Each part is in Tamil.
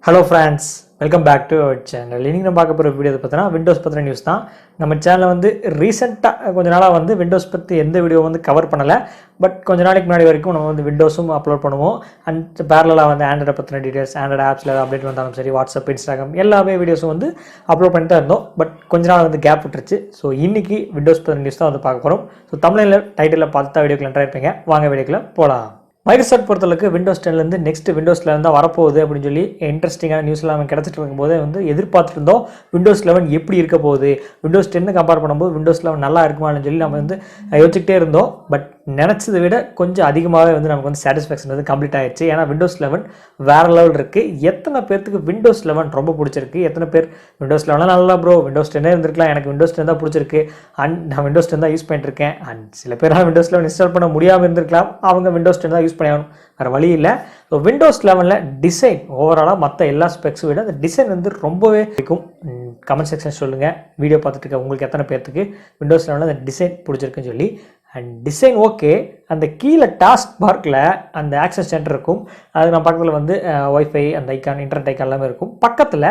Hello friends, welcome back to our channel. இன்னைக்கு நம்ம பார்க்க போற வீடியோ பார்த்தா விண்டோஸ் பத்தின நியூஸ் தான். நம்ம சேனல்ல வந்து ரீசன்ட்டா கொஞ்ச நாளா வந்து விண்டோஸ் பத்தி எந்த வீடியோ வந்து கவர் பண்ணல. பட் கொஞ்ச நாளைக்கு முன்னாடி வரைக்கும் நம்ம வந்து விண்டோஸும் அப்லோட் பண்ணுவோம். அண்ட் பேரலலா வந்து ஆண்ட்ராய்ட் பத்தின டீடைல்ஸ், ஆண்ட்ராய்ட் ஆப்ஸ்ல அப்டேட் வந்தாலும் சரி, வாட்ஸ்அப், இன்ஸ்டாகிராம் எல்லாமே வீடியோஸும் வந்து அப்லோட் பண்ணிட்டு தான் இருந்தோம். பட் கொஞ்ச நாள் வந்து கேப் விட்டுருச்சு. ஸோ இன்னைக்கு விண்டோஸ் பத்தின நியூஸ் தான் வந்து பார்க்க போறோம். ஸோ தமிழ்ல டைட்டில்ல பார்த்து வீடியோக்குள்ள என்டர் இருப்பீங்க. வாங்க வீடியோக்குள்ள போலாம். மைக்ரோசாஃப்ட் பொறுத்தளவுக்கு விண்டோஸ் 10லேருந்து நெக்ஸ்ட் விண்டோஸ் 11 தான் வரப்போகுது அப்படின்னு சொல்லி இன்ட்ரெஸ்டிங்கான நியூஸ் எல்லாம் கிடச்சிட்டு இருக்கும்போது வந்து எதிர்பார்த்துட்டு இருந்தோம் விண்டோஸ் 11 எப்படி இருக்க போகுது, விண்டோஸ் 10 கம்பேர் பண்ணும்போது விண்டோஸ் 11 நல்லா இருக்குமான்னு சொல்லி நம்ம வந்து யோசிச்சுக்கிட்டே இருந்தோம். பட் நினச்சதை விட கொஞ்சம் அதிகமாகவே வந்து நமக்கு வந்து சாட்டிஸ்ஃபேக்ஷன் வந்து கம்ப்ளீட் ஆயிடுச்சு. ஏன்னா விண்டோஸ் 11 வேற லெவல் இருக்குது. எத்தனை பேர்த்துக்கு விண்டோஸ் 11 ரொம்ப பிடிச்சிருக்கு, எத்தனை பேர் விண்டோஸ் 11 நல்லா ப்ரோ விண்டோஸ் 10 இருந்திருக்கலாம், எனக்கு விண்டோஸ் 10 தான் பிடிச்சிருக்கு அண்ட் நான் விண்டோஸ் 10 தான் யூஸ் பண்ணிட்டு இருக்கேன். அண்ட் சில பேரால் விண்டோஸ் 11 இன்ஸ்டால் பண்ண முடியாமல் இருந்திருக்கலாம், அவங்க விண்டோஸ் 10 தான் யூஸ் பண்ணி ஆகணும், வேறு வழி இல்லை. ஸோ விண்டோஸ் 11 டிசைன் ஓவராலாக மற்ற எல்லா ஸ்பெக்ஸும் விட அந்த டிசைன் வந்து ரொம்பவே பிடிக்கும். கமெண்ட் செக்ஷன் சொல்லுங்கள், வீடியோ பார்த்துட்டு இருக்க உங்களுக்கு எத்தனை பேர்த்துக்கு விண்டோஸ் 11 அந்த டிசைன் பிடிச்சிருக்குன்னு சொல்லி. அண்ட் டிசைன் ஓகே, அந்த கீழே டாஸ்க் பார்க்கில் அந்த ஆக்சஸ் சென்டர் இருக்கும், அது நம்ம பக்கத்தில் வந்து ஒய்ஃபை அந்த ஐக்கான், இன்டர்நெட் ஐக்கான் எல்லாமே இருக்கும். பக்கத்தில்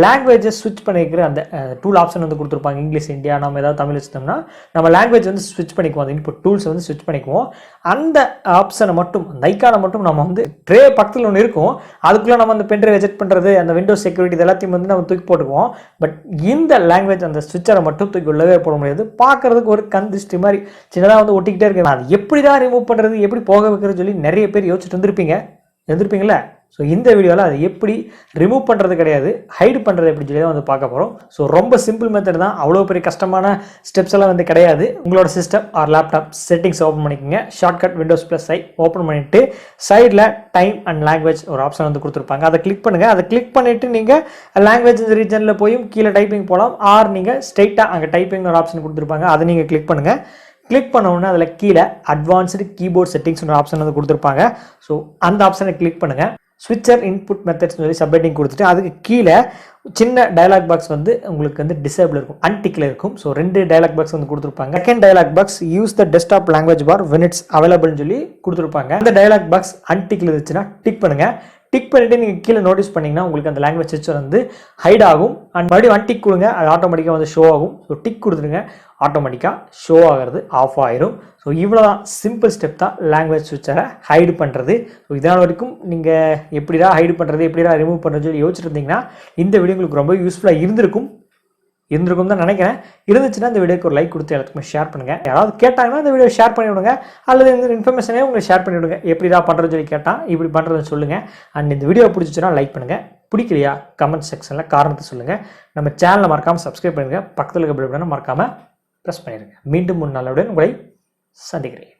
லாங்குவேஜஸ் ஸ்விட்ச் பண்ணிக்கிற அந்த டூல் ஆப்ஷன் வந்து கொடுத்துருப்பாங்க. இங்கிலீஷ், இந்தியா, நம்ம ஏதாவது தமிழ் வச்சுட்டோம்னா நம்ம லாங்குவேஜ் வந்து ஸ்விட்ச் பண்ணிக்குவோம், அந்த இன்புட் டூல்ஸ் வந்து ஸ்விட்ச் பண்ணிக்குவோம். அந்த ஆப்ஷனை மட்டும், அந்த ஐக்கானை மட்டும் நம்ம வந்து ட்ரே பக்கத்தில் ஒன்று இருக்கும், அதுக்குள்ளே நம்ம அந்த பென்ட்ரைவ் எஜெக்ட் பண்ணுறது, அந்த விண்டோஸ் செக்யூரிட்டி இது எல்லாத்தையும் வந்து நம்ம தூக்கி போட்டுக்குவோம். பட் இந்த லாங்குவேஜ் அந்த ஸ்விட்சரை மட்டும் தூக்கி உள்ளவே போட முடியாது. பார்க்கறதுக்கு ஒரு கந்திஷ்டி மாதிரி சின்னதாக வந்து ஒட்டிக்கிட்டே இருக்கு. அது எப்படி தான் ரிமூவ் பண்ணுறது, எப்படி போக வைக்கிறது சொல்லி நிறைய பேர் யோசிச்சுட்டு இருந்திருப்பீங்களே. ஸோ இந்த வீடியோவில் அதை எப்படி ரிமூவ் பண்ணுறது கிடையாது, ஹைட் பண்ணுறது எப்படி சொல்லி தான் வந்து பார்க்க போகிறோம். ஸோ ரொம்ப சிம்பிள் மெத்தட் தான், அவ்வளோ பெரிய கஷ்டமான ஸ்டெப்ஸ் எல்லாம் வந்து கிடையாது. உங்களோட system or laptop settings open பண்ணிக்கோங்க. ஷார்ட்கட் விண்டோஸ் +I ஓப்பன் பண்ணிவிட்டு சைடில் டைம் அண்ட் லாங்குவேஜ் ஒரு ஆப்ஷன் வந்து கொடுத்துருப்பாங்க, அதை கிளிக் பண்ணுங்கள். அதை கிளிக் பண்ணிவிட்டு நீங்கள் லாங்குவேஜ் இந்த ரீஜனில் போயும் கீழே டைப்பிங் போகலாம், ஆர் நீங்கள் ஸ்ட்ரைட்டாக அங்கே டைப்பிங் ஒரு ஆப்ஷன் கொடுத்துருப்பாங்க, அதை நீங்கள் கிளிக் பண்ணுங்கள். கிளிக் பண்ண உடனே அதில் கீழே அட்வான்ஸ்டு கீபோர்ட் செட்டிங்ஸ் ஒரு ஆப்ஷன் வந்து கொடுத்துருப்பாங்க. ஸோ அந்த ஆப்ஷனை கிளிக் பண்ணுங்கள். ஸ்விட்சர் இன்புட் மெத்தட்ஸ் சொல்லி சப்ஹெட்டிங் கொடுத்துட்டு அதுக்கு கீழே சின்ன டயலாக் பாக்ஸ் வந்து உங்களுக்கு வந்து டிசேபிள் இருக்கும், அன்டிக்கில் இருக்கும். ஸோ 2 டயலாக் பாக்ஸ் வந்து கொடுத்துருப்பாங்க. Second dialog box use the desktop language bar when it's available சொல்லி கொடுத்துருப்பாங்க. அந்த டயலாக் பாக்ஸ் அன்டிக்கில் இருந்துச்சுன்னா டிக் பண்ணுங்கள். டிக் பண்ணிவிட்டு நீங்கள் கீழே நோட்டீஸ் பண்ணிங்கன்னா உங்களுக்கு அந்த லாங்குவேஜ் ஸ்விட்சர் வந்து ஹைட் ஆகும். அண்ட் மறுபடியும் அன்டிக் கொடுங்க, அது ஆட்டோமேட்டிக்காக வந்து ஷோ ஆகும். ஸோ டிக் கொடுத்துருங்க, ஆட்டோமேட்டிக்காக ஷோ ஆகிறது ஆஃப் ஆயிரும். ஸோ இவ்வளோ தான், சிம்பிள் ஸ்டெப் தான் லாங்குவேஜ் ஸ்விட்சரை ஹைடு பண்ணுறது. ஸோ இதனால் வரைக்கும் நீங்கள் எப்படிடா ஹைடு பண்ணுறது, எப்படிடா ரிமூவ் பண்ணுறது சொல்லி யோசிச்சுட்டு இருந்தீங்கன்னா இந்த வீடியோ உங்களுக்கு ரொம்ப யூஸ்ஃபுல்லாக இருந்திருக்கும் தான் நினைக்கிறேன். இருந்துச்சுன்னா இந்த வீடியோக்கு ஒரு லைக் கொடுத்து எல்லாத்துக்குமே ஷேர் பண்ணுங்கள். யாராவது கேட்டாங்கன்னா இந்த வீடியோ ஷேர் பண்ணி விடுங்க, அல்லது இந்த இன்ஃபர்மேஷனே உங்களுக்கு ஷேர் பண்ணி விடுங்க. எப்படிடா பண்ணுறதுன்னு சொல்லி கேட்டால் இப்படி பண்ணுறதுன்னு சொல்லுங்கள். அண்ட் இந்த வீடியோ பிடிச்சிச்சுன்னா லைக் பண்ணுங்கள், பிடிக்கலையா கமெண்ட் செக்ஷனில் காரணத்தை சொல்லுங்கள். நம்ம சேனலை மறக்காமல் சப்ஸ்கிரைப் பண்ணுங்கள், பக்கத்தில் இருக்க பெல் பட்டனை மறக்காமல் ப்ரெஸ் பண்ணிடுங்க. மீண்டும் ஒரு நாளுடன் உங்களை சந்திக்கிறேன்.